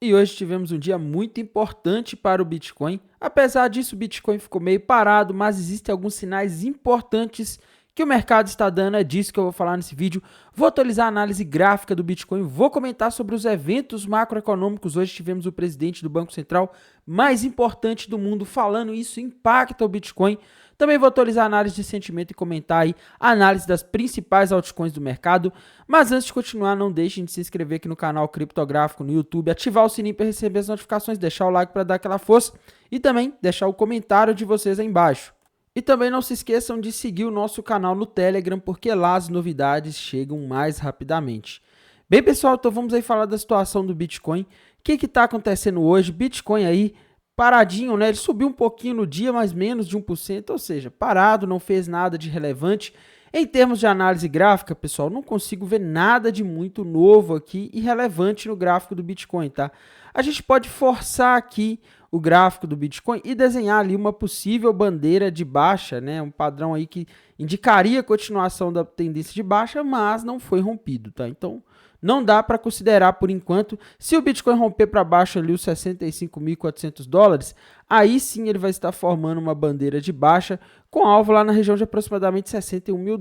E hoje tivemos um dia muito importante para o Bitcoin. Apesar disso, o Bitcoin ficou meio parado, mas existem alguns sinais importantes que o mercado está dando. É disso que eu vou falar nesse vídeo. Vou atualizar a análise gráfica do Bitcoin, vou comentar sobre os eventos macroeconômicos. Hoje tivemos o presidente do Banco Central mais importante do mundo falando isso impacta o Bitcoin. Também vou atualizar a análise de sentimento e comentar aí a análise das principais altcoins do mercado. Mas antes de continuar, não deixem de se inscrever aqui no canal Criptográfico no YouTube, ativar o sininho para receber as notificações, deixar o like para dar aquela força e também deixar o comentário de vocês aí embaixo. E também não se esqueçam de seguir o nosso canal no Telegram, porque lá as novidades chegam mais rapidamente. Bem, pessoal, então vamos aí falar da situação do Bitcoin. O que está acontecendo hoje? Bitcoin aí paradinho, né? Ele subiu um pouquinho no dia, mas menos de 1%, ou seja, parado, não fez nada de relevante. Em termos de análise gráfica, pessoal, não consigo ver nada de muito novo aqui e relevante no gráfico do Bitcoin, tá? A gente pode forçar aqui o gráfico do Bitcoin e desenhar ali uma possível bandeira de baixa, né? Um padrão aí que indicaria a continuação da tendência de baixa, mas não foi rompido, tá? Então, não dá para considerar por enquanto. Se o Bitcoin romper para baixo ali os $65.400, aí sim ele vai estar formando uma bandeira de baixa com alvo lá na região de aproximadamente $61 mil,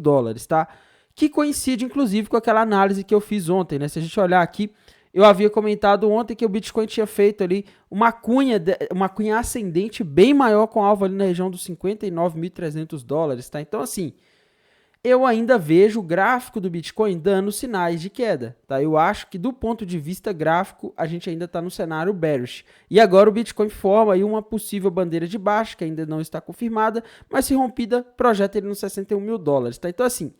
tá? Que coincide inclusive com aquela análise que eu fiz ontem, né? Se a gente olhar aqui, eu havia comentado ontem que o Bitcoin tinha feito ali uma cunha ascendente bem maior com alvo ali na região dos $59.300, tá? Então assim, eu ainda vejo o gráfico do Bitcoin dando sinais de queda, tá? Eu acho que do ponto de vista gráfico, a gente ainda está no cenário bearish. E agora o Bitcoin forma aí uma possível bandeira de baixa, que ainda não está confirmada, mas se rompida, projeta ele nos $61 mil, tá? Então assim,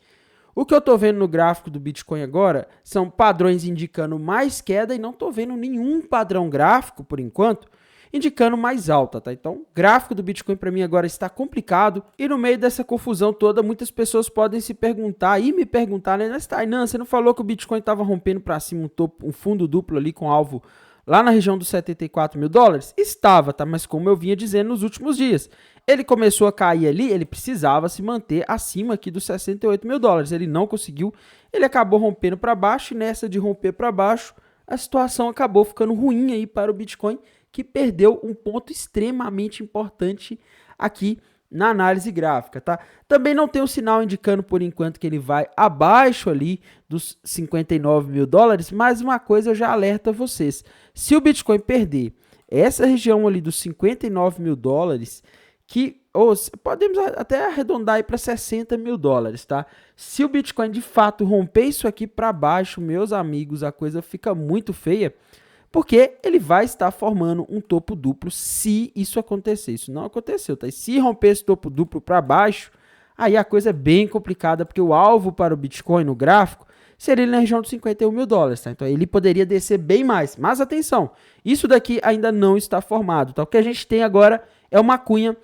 o que eu estou vendo no gráfico do Bitcoin agora são padrões indicando mais queda e não estou vendo nenhum padrão gráfico, por enquanto, indicando mais alta, tá? Então, o gráfico do Bitcoin para mim agora está complicado e no meio dessa confusão toda, muitas pessoas podem se perguntar e me perguntar, né? Tainan, você não falou que o Bitcoin estava rompendo para cima um fundo duplo ali com alvo lá na região dos $74 mil? Estava, tá? Mas como eu vinha dizendo nos últimos dias, ele começou a cair ali, ele precisava se manter acima aqui dos $68 mil. Ele não conseguiu, ele acabou rompendo para baixo e nessa de romper para baixo, a situação acabou ficando ruim aí para o Bitcoin, que perdeu um ponto extremamente importante aqui na análise gráfica, tá? Também não tem um sinal indicando por enquanto que ele vai abaixo ali dos $59 mil, mas uma coisa eu já alerto a vocês, se o Bitcoin perder essa região ali dos $59 mil, podemos até arredondar aí para $60 mil, tá? Se o Bitcoin de fato romper isso aqui para baixo, meus amigos, a coisa fica muito feia, porque ele vai estar formando um topo duplo se isso acontecer. Isso não aconteceu, tá? E se romper esse topo duplo para baixo, aí a coisa é bem complicada, porque o alvo para o Bitcoin no gráfico seria na região dos $51 mil, tá? Então ele poderia descer bem mais. Mas atenção, isso daqui ainda não está formado, tá? O que a gente tem agora é uma cunha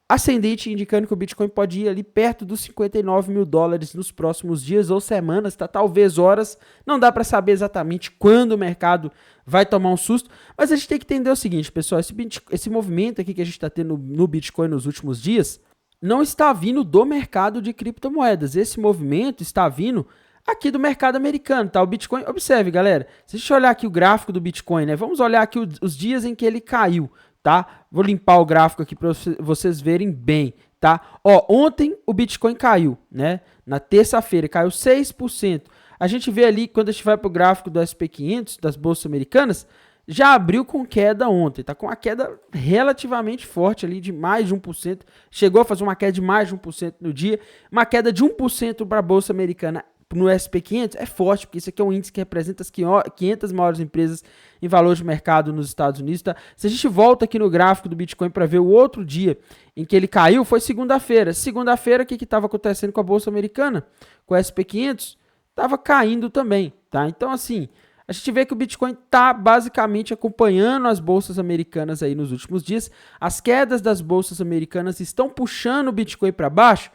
ascendente, indicando que o Bitcoin pode ir ali perto dos $59 mil nos próximos dias ou semanas, tá? Talvez horas, não dá para saber exatamente quando o mercado vai tomar um susto, mas a gente tem que entender o seguinte, pessoal, esse movimento aqui que a gente está tendo no Bitcoin nos últimos dias, não está vindo do mercado de criptomoedas, esse movimento está vindo aqui do mercado americano, tá? O Bitcoin, observe, galera, se a gente olhar aqui o gráfico do Bitcoin, né? Vamos olhar aqui os dias em que ele caiu, tá? Vou limpar o gráfico aqui para vocês verem bem, tá? Ó, ontem o Bitcoin caiu, né? Na terça-feira caiu 6%. A gente vê ali, quando a gente vai para o gráfico do SP500, das bolsas americanas, já abriu com queda ontem, tá? Com uma queda relativamente forte ali de mais de 1%. Chegou a fazer uma queda de mais de 1% no dia. Uma queda de 1% para a bolsa americana no SP500 é forte, porque isso aqui é um índice que representa as 500 maiores empresas em valor de mercado nos Estados Unidos, tá? Se a gente volta aqui no gráfico do Bitcoin para ver o outro dia em que ele caiu, foi segunda-feira. Segunda-feira, o que estava acontecendo com a bolsa americana? Com o SP500? Estava caindo também, tá? Então, assim, a gente vê que o Bitcoin está basicamente acompanhando as bolsas americanas aí nos últimos dias. As quedas das bolsas americanas estão puxando o Bitcoin para baixo.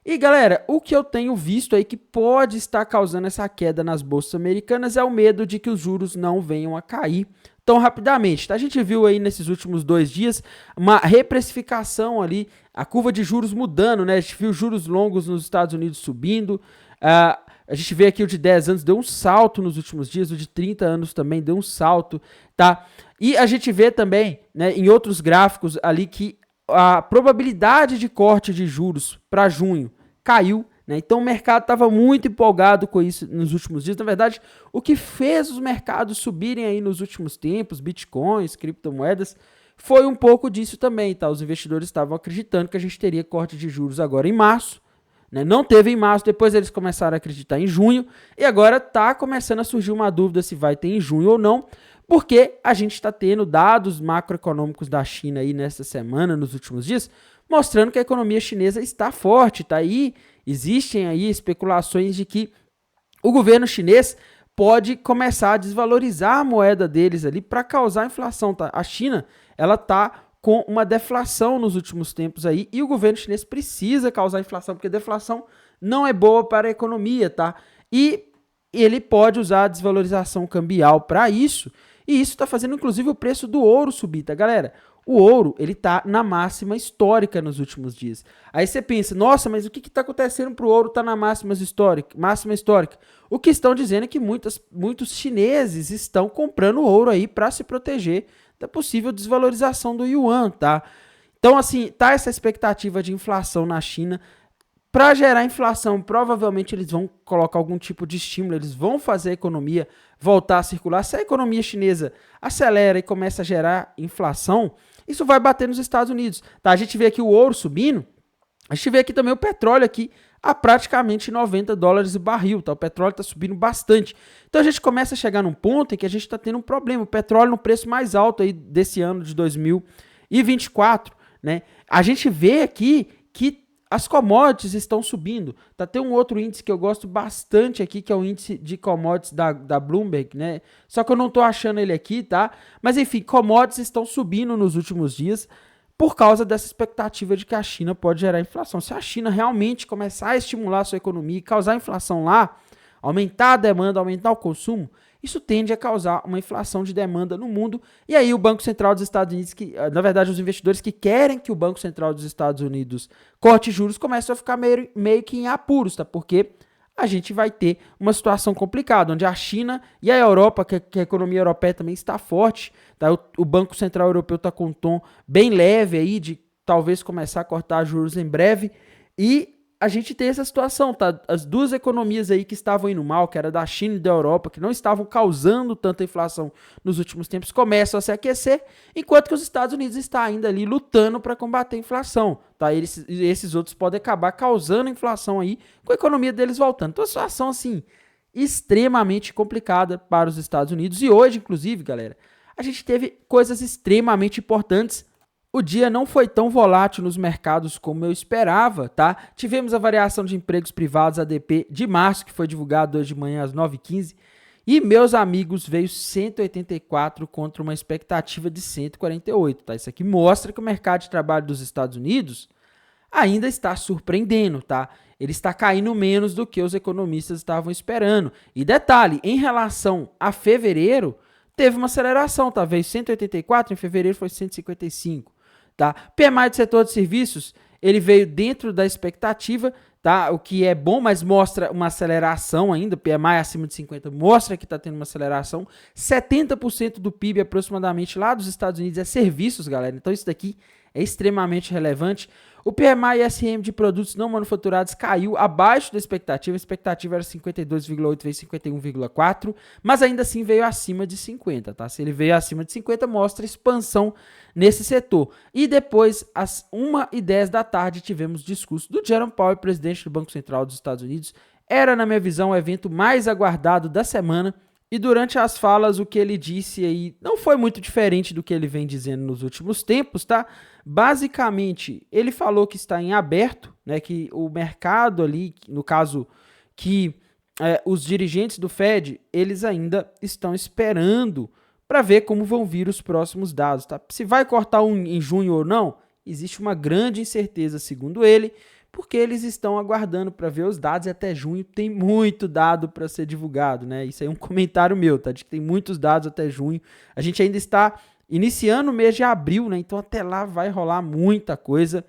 E galera, o que eu tenho visto aí que pode estar causando essa queda nas bolsas americanas é o medo de que os juros não venham a cair tão rapidamente, tá? A gente viu aí nesses últimos 2 dias uma reprecificação ali, a curva de juros mudando, né? A gente viu juros longos nos Estados Unidos subindo, A gente vê aqui o de 10 anos deu um salto nos últimos dias, o de 30 anos também deu um salto, tá? E a gente vê também, né, em outros gráficos ali que a probabilidade de corte de juros para junho caiu, né? Então o mercado estava muito empolgado com isso nos últimos dias. Na verdade, o que fez os mercados subirem aí nos últimos tempos, bitcoins, criptomoedas, foi um pouco disso também, tá? Os investidores estavam acreditando que a gente teria corte de juros agora em março, né? Não teve em março, depois eles começaram a acreditar em junho, e agora está começando a surgir uma dúvida se vai ter em junho ou não, porque a gente está tendo dados macroeconômicos da China aí nessa semana, nos últimos dias, mostrando que a economia chinesa está forte, tá aí, existem aí especulações de que o governo chinês pode começar a desvalorizar a moeda deles ali para causar inflação, tá? A China, ela tá com uma deflação nos últimos tempos aí, e o governo chinês precisa causar inflação, porque deflação não é boa para a economia, tá? E ele pode usar a desvalorização cambial para isso, e isso está fazendo inclusive o preço do ouro subir, tá, galera? O ouro, ele tá na máxima histórica nos últimos dias. Aí você pensa, nossa, mas o que está acontecendo para o ouro estar na máxima histórica? O que estão dizendo é que muitos chineses estão comprando ouro aí para se proteger da possível desvalorização do yuan, tá? Então, assim, tá essa expectativa de inflação na China. Para gerar inflação, provavelmente eles vão colocar algum tipo de estímulo, eles vão fazer a economia voltar a circular. Se a economia chinesa acelera e começa a gerar inflação, isso vai bater nos Estados Unidos. Tá? A gente vê aqui o ouro subindo, a gente vê aqui também o petróleo aqui a praticamente $90 o barril. Tá? O petróleo está subindo bastante. Então a gente começa a chegar num ponto em que a gente está tendo um problema. O petróleo no preço mais alto aí desse ano de 2024. Né? A gente vê aqui que as commodities estão subindo. Tá? Tem um outro índice que eu gosto bastante aqui, que é o índice de commodities da Bloomberg, né? Só que eu não tô achando ele aqui, tá? Mas enfim, commodities estão subindo nos últimos dias por causa dessa expectativa de que a China pode gerar inflação. Se a China realmente começar a estimular a sua economia e causar inflação lá, aumentar a demanda, aumentar o consumo, isso tende a causar uma inflação de demanda no mundo. E aí o Banco Central dos Estados Unidos, que na verdade os investidores que querem que o Banco Central dos Estados Unidos corte juros, começam a ficar meio que em apuros, tá? Porque a gente vai ter uma situação complicada, onde a China e a Europa, que a economia europeia também está forte, tá? O Banco Central Europeu está com um tom bem leve aí de talvez começar a cortar juros em breve, e a gente tem essa situação, tá? As duas economias aí que estavam indo mal, que era da China e da Europa, que não estavam causando tanta inflação nos últimos tempos, começam a se aquecer, enquanto que os Estados Unidos estão ainda ali lutando para combater a inflação, tá? Esses outros podem acabar causando inflação aí, com a economia deles voltando. Então, a situação, assim, extremamente complicada para os Estados Unidos. E hoje, inclusive, galera, a gente teve coisas extremamente importantes. O dia não foi tão volátil nos mercados como eu esperava, tá? Tivemos a variação de empregos privados, ADP, de março, que foi divulgado hoje de manhã às 9h15. E, meus amigos, veio 184 contra uma expectativa de 148, tá? Isso aqui mostra que o mercado de trabalho dos Estados Unidos ainda está surpreendendo, tá? Ele está caindo menos do que os economistas estavam esperando. E detalhe, em relação a fevereiro, teve uma aceleração, tá? Veio 184, em fevereiro foi 155. Tá? PMI do setor de serviços, ele veio dentro da expectativa, tá? O que é bom, mas mostra uma aceleração ainda. PMI acima de 50 mostra que está tendo uma aceleração. 70% do PIB aproximadamente lá dos Estados Unidos é serviços, galera. Então isso daqui é extremamente relevante. O PMI SM de produtos não manufaturados caiu abaixo da expectativa. A expectativa era 52,8 vezes 51,4, mas ainda assim veio acima de 50, tá? Se ele veio acima de 50, mostra expansão nesse setor. E depois, às 1h10 da tarde, tivemos discurso do Jerome Powell, presidente do Banco Central dos Estados Unidos. Era, na minha visão, o evento mais aguardado da semana. E durante as falas, o que ele disse aí não foi muito diferente do que ele vem dizendo nos últimos tempos, tá? Basicamente, ele falou que está em aberto, né? Que o mercado ali, no caso, que os dirigentes do Fed, eles ainda estão esperando para ver como vão vir os próximos dados, tá? Se vai cortar em junho ou não, existe uma grande incerteza, segundo ele, porque eles estão aguardando para ver os dados e até junho tem muito dado para ser divulgado, né? Isso aí é um comentário meu, tá? De que tem muitos dados até junho. A gente ainda está iniciando o mês de abril, né? Então até lá vai rolar muita coisa.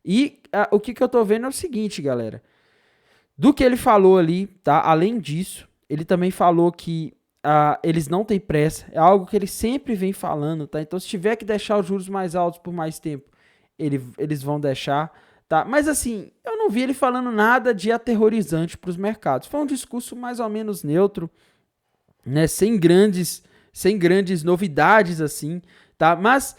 E o que eu tô vendo é o seguinte, galera. Do que ele falou ali, tá? Além disso, ele também falou que eles não têm pressa, é algo que ele sempre vem falando, tá? Então, se tiver que deixar os juros mais altos por mais tempo, eles vão deixar, tá? Mas assim, eu não vi ele falando nada de aterrorizante para os mercados. Foi um discurso mais ou menos neutro, né? Sem grandes novidades assim, tá? Mas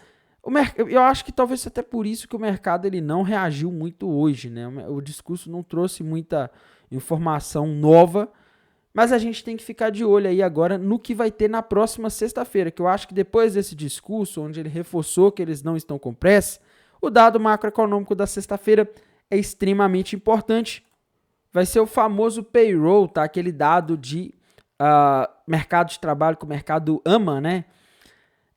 eu acho que talvez até por isso que o mercado ele não reagiu muito hoje, né? O discurso não trouxe muita informação nova. Mas a gente tem que ficar de olho aí agora no que vai ter na próxima sexta-feira, que eu acho que depois desse discurso, onde ele reforçou que eles não estão com pressa, o dado macroeconômico da sexta-feira é extremamente importante. Vai ser o famoso payroll, tá? Aquele dado de mercado de trabalho que o mercado ama, né?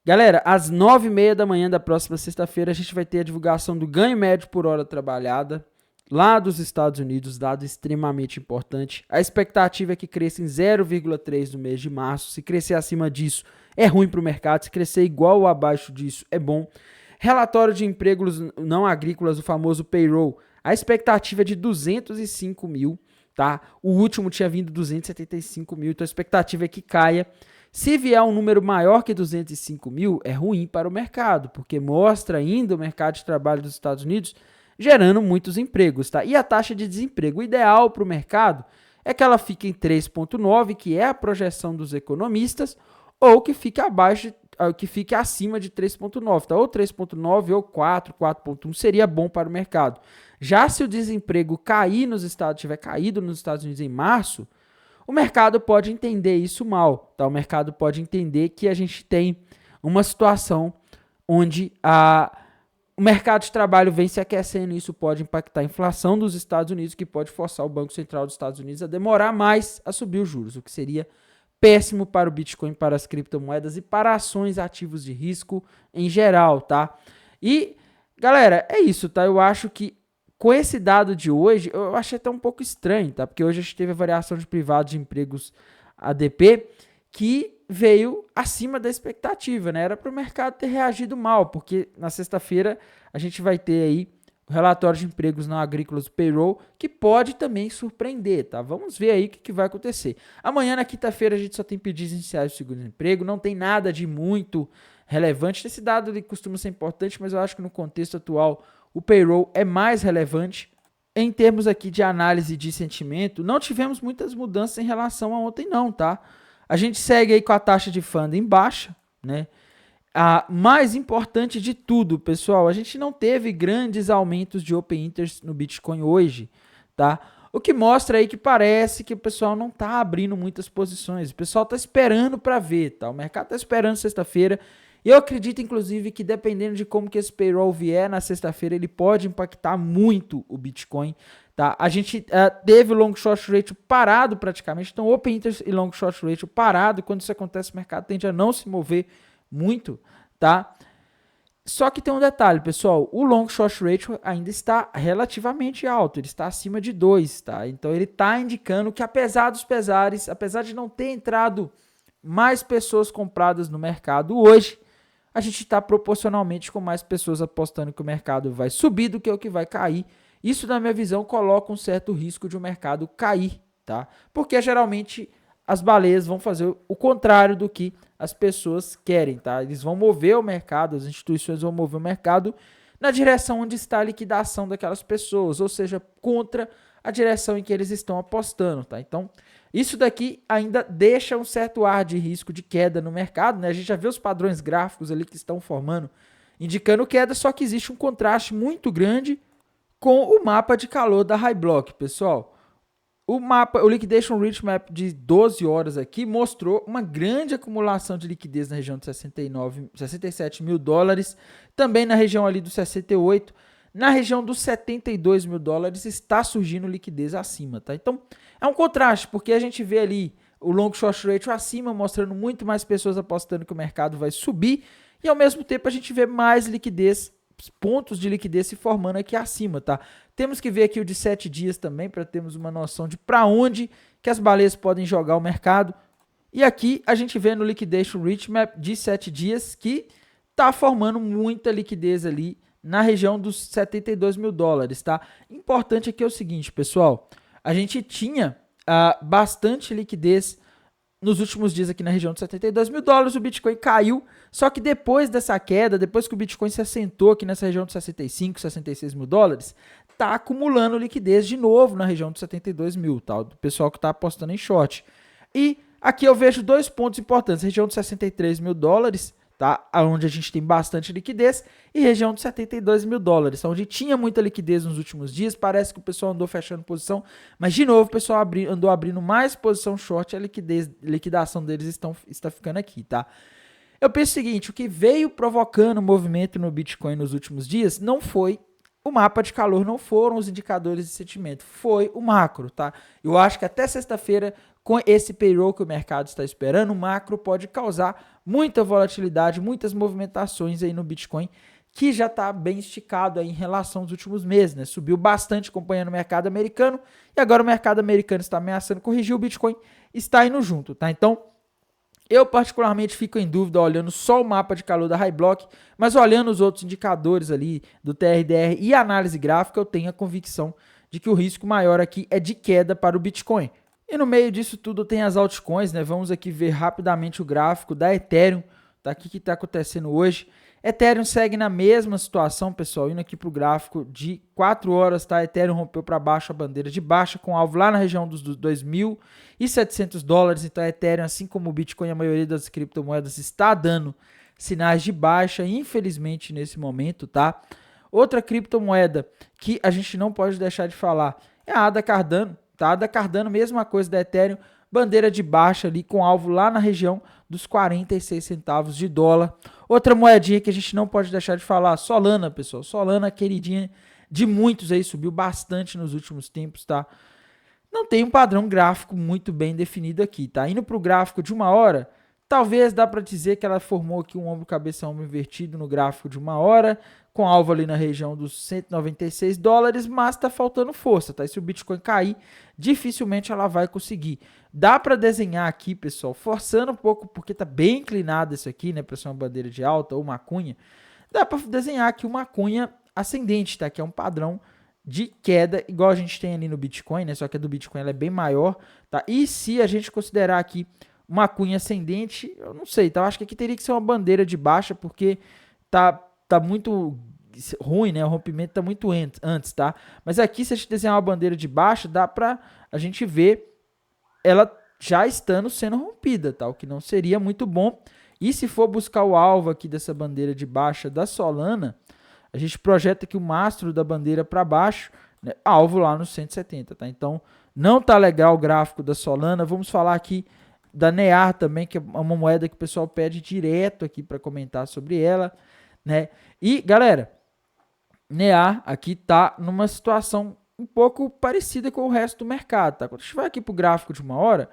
Galera, às 9h30 da manhã da próxima sexta-feira, a gente vai ter a divulgação do ganho médio por hora trabalhada, lá dos Estados Unidos, dado extremamente importante. A expectativa é que cresça em 0,3 no mês de março. Se crescer acima disso, é ruim para o mercado. Se crescer igual ou abaixo disso, é bom. Relatório de empregos não agrícolas, o famoso payroll. A expectativa é de 205 mil, tá? O último tinha vindo 275 mil, então a expectativa é que caia. Se vier um número maior que 205 mil, é ruim para o mercado, porque mostra ainda o mercado de trabalho dos Estados Unidos gerando muitos empregos, tá? E a taxa de desemprego ideal para o mercado é que ela fique em 3,9, que é a projeção dos economistas, ou que fique abaixo, que fique acima de 3,9, tá? Ou 3,9 ou 4, 4,1 seria bom para o mercado. Já se o desemprego cair nos Estados, tiver caído nos Estados Unidos em março, o mercado pode entender isso mal, tá? O mercado pode entender que a gente tem uma situação onde o mercado de trabalho vem se aquecendo e isso pode impactar a inflação dos Estados Unidos, que pode forçar o Banco Central dos Estados Unidos a demorar mais a subir os juros, o que seria péssimo para o Bitcoin, para as criptomoedas e para ações ativos de risco em geral, tá? E, galera, é isso, tá? Eu acho que com esse dado de hoje, eu achei até um pouco estranho, tá? Porque hoje a gente teve a variação de privados de empregos ADP, que veio acima da expectativa, né? Era para o mercado ter reagido mal, porque na sexta-feira a gente vai ter aí o relatório de empregos não agrícolas do payroll, que pode também surpreender, tá? Vamos ver aí o que vai acontecer. Amanhã, na quinta-feira, a gente só tem pedidos iniciais de seguro-emprego, não tem nada de muito relevante. Esse dado ele costuma ser importante, mas eu acho que no contexto atual o payroll é mais relevante. Em termos aqui de análise de sentimento, não tivemos muitas mudanças em relação a ontem não, tá? A gente segue aí com a taxa de funding baixa, né? A mais importante de tudo, pessoal, a gente não teve grandes aumentos de open interest no Bitcoin hoje, tá? O que mostra aí que parece que o pessoal não tá abrindo muitas posições. O pessoal tá esperando para ver, tá? O mercado tá esperando sexta-feira. E eu acredito, inclusive, que dependendo de como que esse payroll vier na sexta-feira, ele pode impactar muito o Bitcoin, tá? A gente teve o long short ratio parado praticamente, então open interest e long short ratio parado. Quando isso acontece, o mercado tende a não se mover muito, tá? Só que tem um detalhe, pessoal, o long short ratio ainda está relativamente alto, ele está acima de 2, tá? Então ele está indicando que apesar dos pesares, apesar de não ter entrado mais pessoas compradas no mercado hoje, a gente está proporcionalmente com mais pessoas apostando que o mercado vai subir do que o que vai cair. Isso, na minha visão, coloca um certo risco de o mercado cair, tá? Porque geralmente as baleias vão fazer o contrário do que as pessoas querem, tá? Eles vão mover o mercado, as instituições vão mover o mercado na direção onde está a liquidação daquelas pessoas, ou seja, contra a direção em que eles estão apostando, tá? Então, isso daqui ainda deixa um certo ar de risco de queda no mercado, né? A gente já vê os padrões gráficos ali que estão formando, indicando queda, só que existe um contraste muito grande com o mapa de calor da High Block, pessoal. O Liquidation Rich Map de 12 horas aqui mostrou uma grande acumulação de liquidez na região de 67 mil dólares, também na região ali dos 68, na região dos 72 mil dólares está surgindo liquidez acima, tá? Então, é um contraste, porque a gente vê ali o long short ratio acima, mostrando muito mais pessoas apostando que o mercado vai subir, e ao mesmo tempo a gente vê mais liquidez, pontos de liquidez se formando aqui acima, tá? Temos que ver aqui o de 7 dias também, para termos uma noção de para onde que as baleias podem jogar o mercado. E aqui a gente vê no Liquidation Rich Map de 7 dias que está formando muita liquidez ali na região dos 72 mil dólares, tá? Importante aqui é o seguinte, pessoal, a gente tinha bastante liquidez nos últimos dias aqui na região de 72 mil dólares, o Bitcoin caiu, só que depois dessa queda, depois que o Bitcoin se assentou aqui nessa região de 65, 66 mil dólares, tá acumulando liquidez de novo na região de 72 mil, tá? Do pessoal que tá apostando em short. E aqui eu vejo dois pontos importantes, região de 63 mil dólares, tá? Onde a gente tem bastante liquidez, e região de 72 mil dólares, onde tinha muita liquidez nos últimos dias, parece que o pessoal andou fechando posição, mas de novo o pessoal andou abrindo mais posição short, a liquidação deles está ficando aqui, tá? Eu penso o seguinte, o que veio provocando movimento no Bitcoin nos últimos dias não foi o mapa de calor, não foram os indicadores de sentimento, foi o macro, tá? Eu acho que até sexta-feira, com esse payroll que o mercado está esperando, o macro pode causar muita volatilidade, muitas movimentações aí no Bitcoin, que já está bem esticado aí em relação aos últimos meses, né? Subiu bastante acompanhando o mercado americano, e agora o mercado americano está ameaçando corrigir, o Bitcoin está indo junto, tá? Então, eu particularmente fico em dúvida olhando só o mapa de calor da Highblock, mas olhando os outros indicadores ali do TRDR e análise gráfica, eu tenho a convicção de que o risco maior aqui é de queda para o Bitcoin. E no meio disso tudo tem as altcoins, né? Vamos aqui ver rapidamente o gráfico da Ethereum, tá? O que está acontecendo hoje? Ethereum segue na mesma situação, pessoal, indo aqui para o gráfico de 4 horas, tá? Ethereum rompeu para baixo a bandeira de baixa, com alvo lá na região dos 2.700 dólares, então a Ethereum, assim como o Bitcoin, a maioria das criptomoedas está dando sinais de baixa, infelizmente, nesse momento, tá? Outra criptomoeda que a gente não pode deixar de falar é a ADA Cardano, tá? A ADA Cardano, mesma coisa da Ethereum, bandeira de baixa ali com alvo lá na região dos 46 centavos de dólar. Outra moedinha que a gente não pode deixar de falar, Solana, pessoal. Solana, queridinha de muitos aí, subiu bastante nos últimos tempos, tá? Não tem um padrão gráfico muito bem definido aqui, tá? Indo para o gráfico de 1 hora, talvez dá para dizer que ela formou aqui um ombro, cabeça, ombro invertido no gráfico de 1 hora, com alvo ali na região dos 196 dólares, mas tá faltando força, tá? E se o Bitcoin cair, dificilmente ela vai conseguir. Dá para desenhar aqui, pessoal, forçando um pouco, porque tá bem inclinado isso aqui, né? Para ser uma bandeira de alta ou uma cunha. Dá para desenhar aqui uma cunha ascendente, tá? Que é um padrão de queda, igual a gente tem ali no Bitcoin, né? Só que a do Bitcoin ela é bem maior, tá? E se a gente considerar aqui uma cunha ascendente, eu não sei, tá? Eu acho que aqui teria que ser uma bandeira de baixa, porque tá muito ruim, né? O rompimento tá muito antes, tá? Mas aqui, se a gente desenhar uma bandeira de baixa, dá pra a gente ver ela já estando sendo rompida, tá? O que não seria muito bom. E se for buscar o alvo aqui dessa bandeira de baixa da Solana, a gente projeta aqui o mastro da bandeira para baixo, né? Alvo lá no 170, tá? Então, não tá legal o gráfico da Solana. Vamos falar aqui da NEAR também, que é uma moeda que o pessoal pede direto aqui para comentar sobre ela, né? E, galera, NEAR aqui tá numa situação um pouco parecida com o resto do mercado, tá? Quando a gente vai aqui para o gráfico de 1 hora,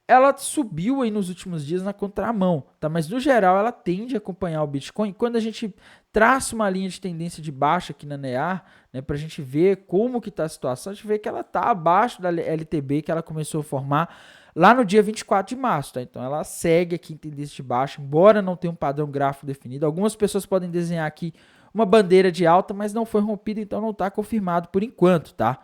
ela subiu aí nos últimos dias na contramão, tá? Mas no geral ela tende a acompanhar o Bitcoin. Quando a gente traça uma linha de tendência de baixa aqui na NEAR, né, para a gente ver como que está a situação, a gente vê que ela está abaixo da LTB que ela começou a formar lá no dia 24 de março, tá? Então ela segue aqui em tendência de baixa, embora não tenha um padrão gráfico definido. Algumas pessoas podem desenhar aqui uma bandeira de alta, mas não foi rompida, então não está confirmado por enquanto, tá?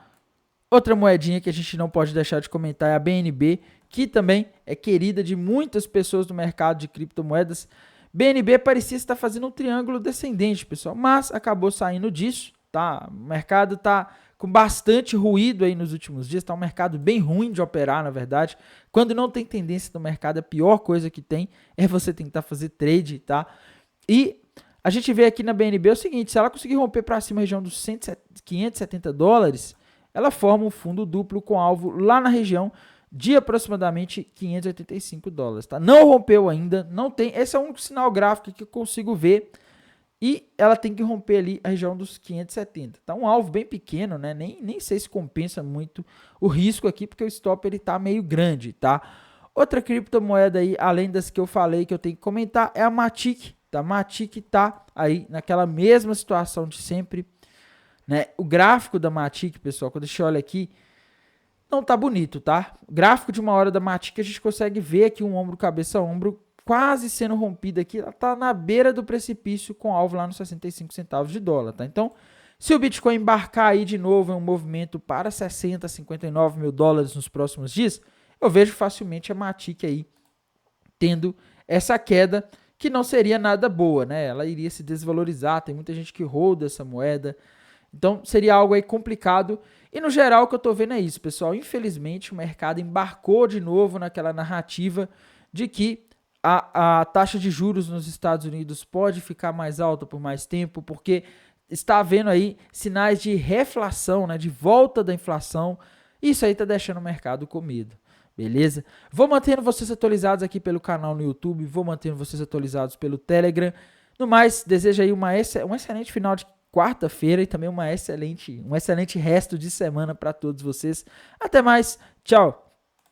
Outra moedinha que a gente não pode deixar de comentar é a BNB, que também é querida de muitas pessoas do mercado de criptomoedas. BNB parecia estar fazendo um triângulo descendente, pessoal, mas acabou saindo disso, tá? O mercado está com bastante ruído aí nos últimos dias, tá um mercado bem ruim de operar, na verdade. Quando não tem tendência no mercado, a pior coisa que tem é você tentar fazer trade, tá? E a gente vê aqui na BNB o seguinte, se ela conseguir romper para cima a região dos 570 dólares, ela forma um fundo duplo com alvo lá na região de aproximadamente 585 dólares, tá? Não rompeu ainda, não tem, esse é o único sinal gráfico que eu consigo ver, e ela tem que romper ali a região dos 570, tá? Um alvo bem pequeno, né? Nem sei se compensa muito o risco aqui, porque o stop ele tá meio grande, tá? Outra criptomoeda aí, além das que eu falei que eu tenho que comentar, é a Matic, tá? Matic tá aí naquela mesma situação de sempre, né? O gráfico da Matic, pessoal, quando a gente olha aqui, não tá bonito, tá? O gráfico de 1 hora da Matic, a gente consegue ver aqui um ombro, cabeça, ombro, quase sendo rompido aqui. Ela tá na beira do precipício com alvo lá nos 65 centavos de dólar, tá? Então, Se o Bitcoin embarcar aí de novo em um movimento para 60, 59 mil dólares nos próximos dias, eu vejo facilmente a Matic aí tendo essa queda que não seria nada boa, né? Ela iria se desvalorizar, tem muita gente que roda essa moeda, então seria algo aí complicado. E no geral o que eu tô vendo é isso, pessoal. Infelizmente o mercado embarcou de novo naquela narrativa de que a taxa de juros nos Estados Unidos pode ficar mais alta por mais tempo, porque está havendo aí sinais de reflação, né, de volta da inflação. Isso aí está deixando o mercado com medo. Beleza? Vou mantendo vocês atualizados aqui pelo canal no YouTube, vou mantendo vocês atualizados pelo Telegram. No mais, desejo aí um excelente final de quarta-feira e também um excelente resto de semana para todos vocês. Até mais, tchau!